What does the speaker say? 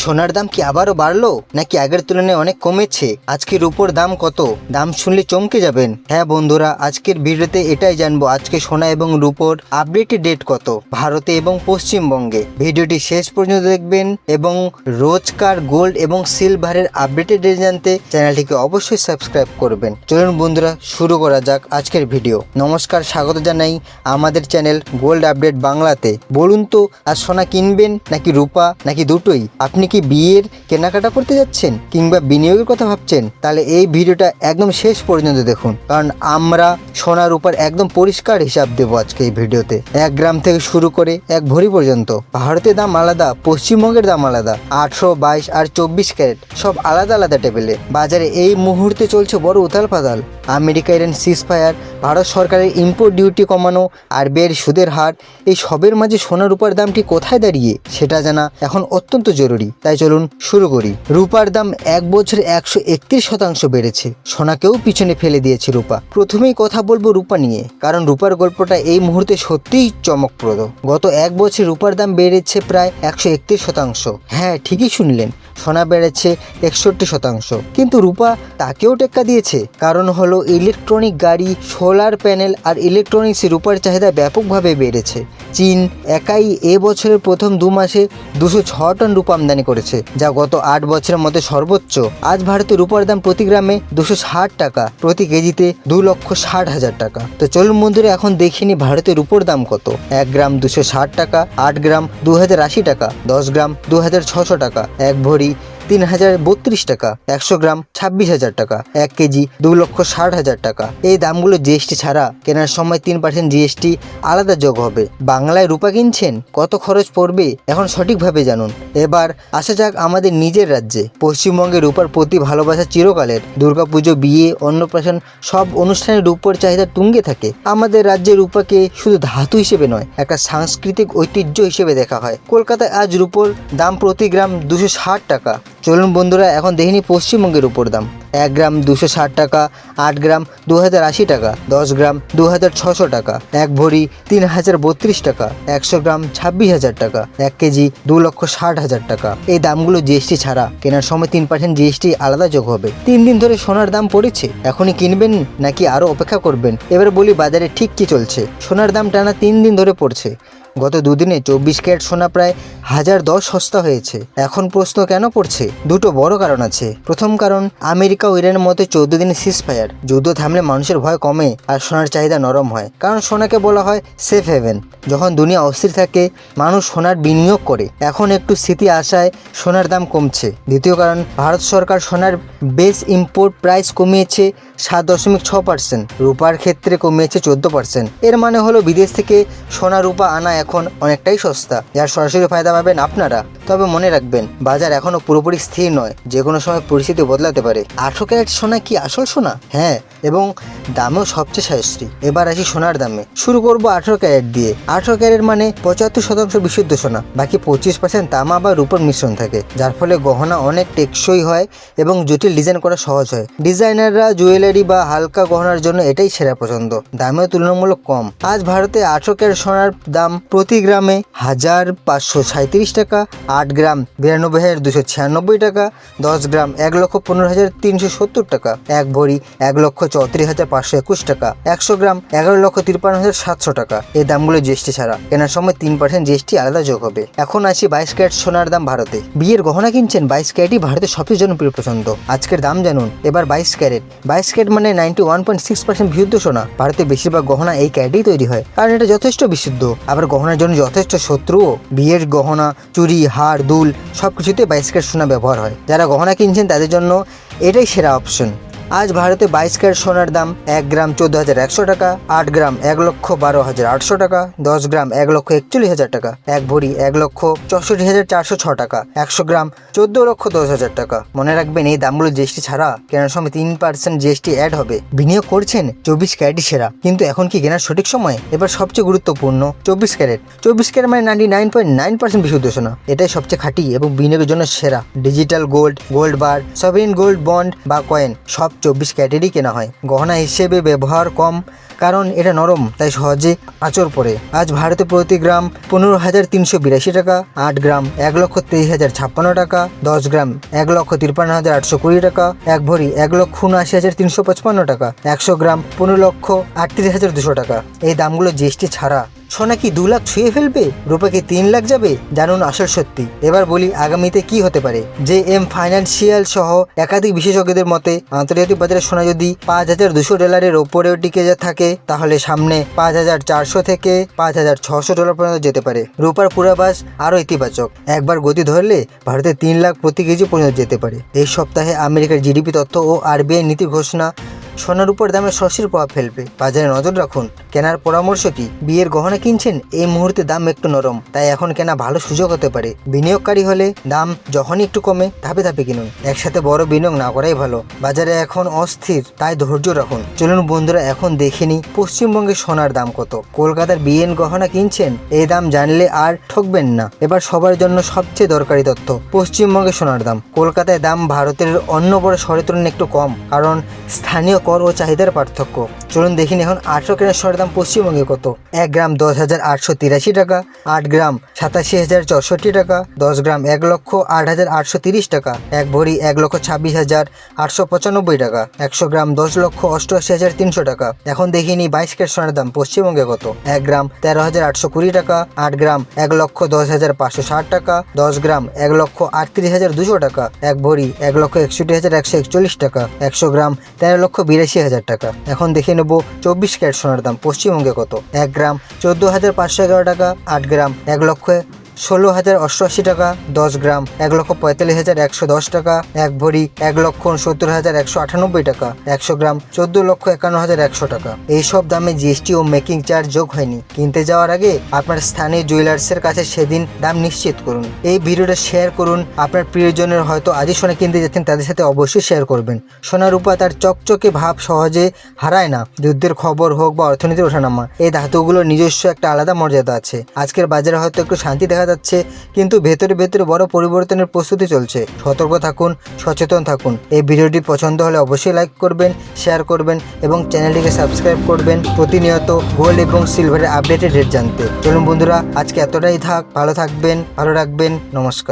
সোনার দাম কি আবারও বাড়লো নাকি আগের তুলনায় অনেক কমেছে? আজকে রূপোর দাম কত? দাম শুনলে চমকে যাবেন। হ্যাঁ বন্ধুরা, আজকের ভিডিওতে এটাই জানবো আজকে সোনা এবং রূপোর আপডেটেড রেট কত ভারতে এবং পশ্চিমবঙ্গে। ভিডিওটি শেষ পর্যন্ত দেখবেন এবং রোজকার গোল্ড এবং সিলভারের আপডেটেড রেট জানতে চ্যানেলটিকে অবশ্যই সাবস্ক্রাইব করবেন। চলুন বন্ধুরা শুরু করা যাক আজকের ভিডিও। নমস্কার, স্বাগত জানাই আমাদের চ্যানেল গোল্ড আপডেট বাংলাতে। বলুন তো, আজ সোনা কিনবেন নাকি রূপা নাকি দুটোই? আপনি কি বিয়ের কেনাকাটা করতে যাচ্ছেন কিংবা বিনিয়োগের কথা ভাবছেন? তাহলে এই ভিডিওটা একদম শেষ পর্যন্ত দেখুন, কারণ আমরা সোনা রূপার একদম পরিষ্কার হিসাব দেবো আজকে এই ভিডিওতে। 1 গ্রাম থেকে শুরু করে 1 ভরি পর্যন্ত। ভারতের দাম আলাদা, পশ্চিমবঙ্গের দাম আলাদা। 18, 22 আর 24 ক্যারেট সব আলাদা আলাদা টেবিলে। বাজারে এই মুহূর্তে চলছে বড় উথাল পাতাল। আমেরিকা ইরান সিজফায়ার, ভারত সরকারের ইম্পোর্ট ডিউটি কমানো, আরবিআইয়ের সুদের হার, এই সবের মাঝে সোনা রূপার দামটি কোথায় দাঁড়িয়ে সেটা জানা এখন অত্যন্ত জরুরি। তাই চলুন শুরু করি। রূপার দাম 1 বছরে 131% বেড়েছে। সোনাকেও পিছনে ফেলে দিয়েছে রূপা। প্রথমেই কথা বলবো রূপা নিয়ে, কারণ রূপার গল্পটা এই মুহূর্তে সত্যিই চমকপ্রদ। গত 1 বছরে রূপার দাম বেড়েছে প্রায় 131%। হ্যাঁ, ঠিকই শুনলেন, সোনা বেড়েছে 61%, কিন্তু রূপা তাকেও টেক্কা দিয়েছে। কারণ হলো ইলেকট্রনিক গাড়ি, সোলার প্যানেল আর ইলেকট্রনিক্সে রূপার চাহিদা ব্যাপকভাবে বেড়েছে। চীন একাই এ বছরের প্রথম 2 মাসে 206 টন রূপা আমদানি করেছে, যা গত 8 বছরের মধ্যে সর্বোচ্চ। আজ ভারতে রূপার দাম প্রতি গ্রামে 260 টাকা, প্রতি কেজিতে 2,60,000 টাকা। তো চলুন বন্ধুরা এখন দেখিনি ভারতের রূপোর দাম কত। 1 গ্রাম 260 টাকা, 8 গ্রাম 2080 টাকা, 10 গ্রাম 2600 টাকা, 1 ভরি 3032 টাকা, 100 গ্রাম 26,000 টাকা, 1 কেজি 2,60,000 টাকা। এই দামগুলো জিএসটি ছাড়া কেনার সময় 3% জিএসটি আলাদা যোগ হবে। বাংলায় রূপা কিনছেন, কত খরচ পড়বে এখন সঠিকভাবে জানুন। এবার আসা যাক আমাদের নিজের রাজ্যে। পশ্চিমবঙ্গে রূপার প্রতি ভালোবাসা চিরকালের। দুর্গাপুজো, বিয়ে, অন্নপ্রাশন সব অনুষ্ঠানে রূপোর চাহিদা তুঙ্গে থাকে। আমাদের রাজ্যে রূপাকে শুধু ধাতু হিসেবে নয়, একটা সাংস্কৃতিক ঐতিহ্য হিসেবে দেখা হয়। কলকাতায় আজ রূপোর দাম প্রতি গ্রাম 260 টাকা। চলুন বন্ধুরা এখন দেখিনি পশ্চিমবঙ্গের উপর দাম। 1 গ্রাম 260 টাকা, 8 গ্রাম 2080 টাকা, 10 গ্রাম 2600 টাকা, 1 ভরি 3032 টাকা, 100 গ্রাম 26,000 টাকা, 1 কেজি 2,60,000 টাকা। এই দামগুলো জিএসটি ছাড়া কেনার সময় 3% জিএসটি আলাদা যোগ হবে। 3 দিন ধরে সোনার দাম পড়েছে, এখনই কিনবেন নাকি আরও অপেক্ষা করবেন? এবার বলি বাজারে ঠিক কি চলছে। সোনার দাম টানা 3 দিন ধরে পড়ছে। গত 2 দিনে 24 ক্যারেট সোনা প্রায় 1010 সস্তা হয়েছে। এখন প্রশ্ন কেন পড়ছে? দুটো বড় কারণ আছে। প্রথম কারণ, আমেরিকা ও ইরানের মধ্যে 14 দিনের সিজফায়ার। যুদ্ধ থামলে মানুষের ভয় কমে আর সোনার চাহিদা নরম হয়। কারণ সোনাকে বলা হয় সেফ হেভেন। যখন দুনিয়া অস্থির থাকে মানুষ সোনার বিনিয়োগ করে। এখন একটু স্থিতি আসায় সোনার দাম কমছে। দ্বিতীয় কারণ, ভারত সরকার সোনার বেস ইম্পোর্ট প্রাইস কমিয়েছে 7.6%, রূপার ক্ষেত্রে কমিয়েছে 14%। এর মানে হলো বিদেশ থেকে সোনা রূপা আনা এখন অনেকটাই সস্তা, যার সরাসরি ফায়দা পাবেন আপনারা। তবে মনে রাখবেন, বাজার এখনও পুরোপুরি স্থির নয়, যে কোনো সময় পরিস্থিতি বদলাতে পারে। 18 ক্যারেট সোনা কি আসল সোনা? হ্যাঁ, এবং দামেও সবচেয়ে সাশ্রয়ী। এবার আসি সোনার দামে। শুরু করবো 18 ক্যারেট দিয়ে। 18 ক্যারেট মানে 75% বিশুদ্ধ সোনা, বাকি 25% তামা বা রূপার মিশ্রণ থাকে, যার ফলে গহনা অনেক টেকসই হয় এবং জটিল ডিজাইন করা সহজ হয়। ডিজাইনাররা জুয়েলারি বা হালকা গহনার জন্য এটাই সেরা পছন্দ। দামেও তুলনামূলক কম। আজ ভারতে 18 ক্যারেট সোনার দাম প্রতি গ্রামে 1,537 টাকা, 8 গ্রাম 92,296 টাকা, 10 গ্রাম 1,15,370 টাকা, 1 ভরি 1,34,521 টাকা, 100 গ্রাম 11,53,700 টাকা। এই দামগুলো জিএসটি ছাড়া। কেনার সময় 3% জিএসটি আলাদা যোগ হবে। এখন আসি 22 ক্যারেট সোনার দাম ভারতে। বিয়ের গহনা কিনছেন, 22 ক্যারেটই ভারতের সবচেয়ে জনপ্রিয় পছন্দ। আজকের দাম জানুন। এবার 22 ক্যারেট। 22 ক্যারেট মানে 91.6% বিশুদ্ধ সোনা। ভারতে বেশিরভাগ গহনা এই ক্যারেটেই তৈরি হয়, কারণ এটা যথেষ্ট বিশুদ্ধ। আবার গহনার জন্য যথেষ্ট শত্রুও। বিয়ের গহনা, চুড়ি, হার, দুল সবকিছুতে 22 ক্যারেট সোনা ব্যবহার হয়। যারা গহনা কিনছেন তাদের জন্য এটাই সেরা অপশন। আজ ভারতে 22 ক্যারেট সোনার দাম 1 গ্রাম 14,100 টাকা, 8 গ্রাম 1,12,800 টাকা, 10 গ্রাম 1,41,000 টাকা, 1 ভরি 1,64,406 টাকা, 100 গ্রাম 14,10,000 টাকা। মনে রাখবেন, এই দামগুলো জিএসটি ছাড়া কেনার সময় 3% জিএসটি অ্যাড হবে। বিনিয়োগ করছেন, 24 ক্যারেটই সেরা। কিন্তু এখন কি কেনার সঠিক সময়? এবার সবচেয়ে গুরুত্বপূর্ণ 24 ক্যারেট। 24 ক্যারেট মানে 99.9% বিশুদ্ধ সোনা। এটাই সবচেয়ে খাঁটি এবং বিনিয়োগের জন্য সেরা। ডিজিটাল গোল্ড, গোল্ড বার, সভরেন গোল্ড বন্ড বা কয়েন সব 24 ক্যারেটেরই কেনা হয়। গহনা হিসেবে ব্যবহার কম, কারণ এটা নরম তাই সহজে আঁচড় পড়ে। আজ ভারতে প্রতি গ্রাম 15,382 টাকা, 8 গ্রাম 1,23,056 টাকা, 10 গ্রাম 1,53,820 টাকা, 1 ভরি 1,79,355 টাকা, 100 গ্রাম 15,38,200 টাকা। এই দামগুলো জিএসটি ছাড়া। সোনা কি 2 লাখ ছুঁয়ে ফেলবে? রূপা কি 3 লাখ যাবে? জানুন আসল সত্যি। এবার বলি আগামীতে কি হতে পারে। JM ফাইন্যান্সিয়াল সহ একাধিক বিশেষজ্ঞদের মতে আন্তর্জাতিক বাজারে সোনা যদি $5,200 ওপরেও টিকে থাকে, তাহলে সামনে 5,400 থেকে 5,600 ডলার পর্যন্ত যেতে পারে। রূপার পূর্বাভাস আরও ইতিবাচক, একবার গতি ধরলে ভারতে 3 লাখ প্রতি কেজি পর্যন্ত যেতে পারে। এই সপ্তাহে আমেরিকার জিডিপি তথ্য ও RBI নীতির ঘোষণা সোনার উপর দামে সরাসরি প্রভাব ফেলবে। বাজারে নজর রাখুন। কেনার পরামর্শ কি? বিয়ের গহনা কিনছেন? এই মুহূর্তে দাম একটু নরম, তাই এখন কেনা ভালো সুযোগ হতে পারে। বিনিয়োগকারী হলে দাম যখনই একটু কমে ধাপে ধাপে কিনুন। একসাথে বড় বিনিয়োগ না করাই ভালো। বাজারে এখন অস্থির, তাই ধৈর্য রাখুন। চলুন বন্ধুরা এখন দেখে নিই পশ্চিমবঙ্গের সোনার দাম কত। কলকাতার বিয়ের গহনা কিনছেন? এই দাম জানলে আর ঠকবেন না। এবার সবার জন্য সবচেয়ে দরকারি তথ্য, পশ্চিমবঙ্গের সোনার দাম। কলকাতায় দাম ভারতের অন্য বড় শহরের তুলনায় একটু কম, কারণ স্থানীয় কর ও চাহিদার পার্থক্য। চলুন দেখিন এখন 18 ক্যারেট সোনার দাম পশ্চিমবঙ্গে কত। 1 গ্রাম 10,883 টাকা, 8 গ্রাম 87,064 টাকা, 10 গ্রাম 1,08,830 টাকা, 1 ভরি 1,26,895 টাকা, 100 গ্রাম 10,88,300 টাকা। এখন দেখিনি 22 ক্যারেট সোনার দাম পশ্চিমবঙ্গে কত। 1 গ্রাম 13,820 টাকা, 8 গ্রাম 1,10,560 টাকা, 10 গ্রাম 1,38,200 টাকা, 1 ভরি 1,61,141 টাকা, 100 গ্রাম 13,82,000 টাকা। এখন দেখে নেব 24 ক্যারেট সোনার দাম পশ্চিমবঙ্গে কত। 1 গ্রাম 14,511 টাকা, 8 গ্রাম 1,16,088 টাকা, 10 গ্রাম 1,45,110 টাকা, 1 ভরি 1,70,198 টাকা, 100 গ্রাম 14,51,100 টাকা। এইসব দামে জিএসটি ও মেকিং চার্জ যোগ হয়নি। কিনতে যাওয়ার আগে আপনার স্থানীয় জুয়েলার্সের কাছে সেদিন দাম নিশ্চিত করুন। এই ভিডিওটা শেয়ার করুন। আপনার প্রিয়জনের হয়তো আজই সোনা কিনতে যাচ্ছেন, তাদের সাথে অবশ্যই শেয়ার করবেন। সোনা রূপা তার চকচকে ভাব সহজে হারায় না। যুদ্ধের খবর হোক বা অর্থনীতির ওঠানামা, এই ধাতুগুলোর নিজস্ব একটা আলাদা মর্যাদা আছে। আজকের বাজারে হয়তো একটু শান্তি দেখা যাচ্ছে, কিন্তু ভেতরে ভেতরে বড় পরিবর্তনের প্রস্তুতি চলছে। সতর্ক থাকুন, সচেতন থাকুন। এই ভিডিওটি পছন্দ হলে অবশ্যই লাইক করবেন, শেয়ার করবেন এবং চ্যানেলটিকে সাবস্ক্রাইব করবেন প্রতিনিয়ত গোল্ড এবং সিলভারের আপডেটেড রেট জানতে। চলুন বন্ধুরা আজকে এতটাই থাক। ভালো থাকবেন, ভালো রাখবেন। নমস্কার।